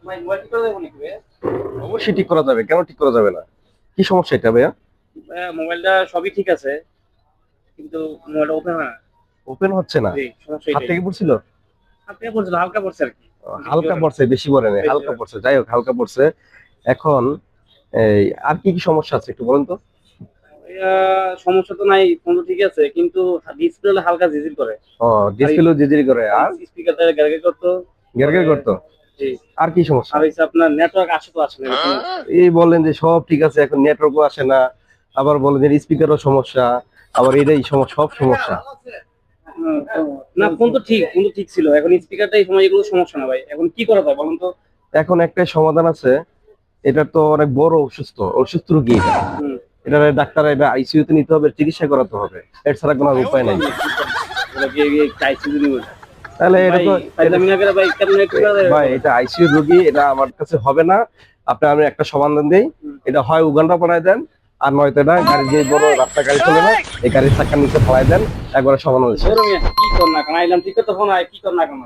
ভাই মোবাইল ঠিক করে দেবো নাকি ভাইয়া? অবশ্যই ঠিক করা যাবে, কেন ঠিক করা যাবে না? কি সমস্যা এটা ভাইয়া? ভাইয়া মোবাইলটা সবই ঠিক আছে, কিন্তু মোবাইলটা ওপেন হয় না। ওপেন হচ্ছে না? জি, সমস্যা হাত এটাই। থেকে পড়ছিল? হাত থেকে পড়ছিল, হালকা পড়ছে আরকি। বেশি হালকা জোরে না। পড়ছে, বেশি পড়ে নাই, বেশি হালকা জোরে না। পড়ছে, যাই হোক হালকা পড়ছে। এখন এই আর কি কি সমস্যা আছে একটু বলুন তো। ভাইয়া সমস্যা তো নাই, ফোন তো ঠিক আছে, কিন্তু ডিসপ্লে হালকা জিজির করে। ও, আর ডিসপ্লে জিজির করে, আর স্পিকারটা গ্যারগের করতো। গেরগের পরে করতো? জি। আর কি সমস্যা? আর হইছে আপনার নেটওয়ার্ক আসে তো আসে না এরকম। এই বললেন যে সব ঠিক আছে, এখন নেটওয়ার্কও আসে না, আবার বলেন যে স্পিকারও সমস্যা, আবার এটাই সমস্যা, সব সমস্যা। না, ফোন তো ঠিক ছিল। এখন স্পিকারটাই সময়, এগুলো সমস্যা না ভাই। এখন কি করা যায় বলুন তো? এখন একটাই সমাধান আছে, এটা তো অনেক বড় অসুস্থ, অসুস্থ রোগী এটা। হুম। এটা ডাক্তার, এটা আইসিইউ তে নিতে হবে, চিকিৎসা করাতে হবে, এর ছাড়া কোনো আর উপায় নাই। ওরা কি এই চাইছে যদি তাহলে এটা ভাই তো ফাইজলামি না করে ভাই, কেমনে কি করা যায় ভাই, বলেন? এটা আইসিইউ রোগী, এটা আমার কাছে হবে না। আপনি আমি একটা সমাধান দেই, হুম। এটা হয় উগান্ডা পাঠায় দেন, আর নয়তো এটা গাড়ি, যে বড় রাস্তা গাড়ি চলে না, এই গাড়ির চাকার নিচে ফেলায় দেন, একবারে সমাধান হয়েছে। ধরো মিয়া, কি কর না কেন আইলাম ঠিক তো ফোন আয়, কি কর না কেন?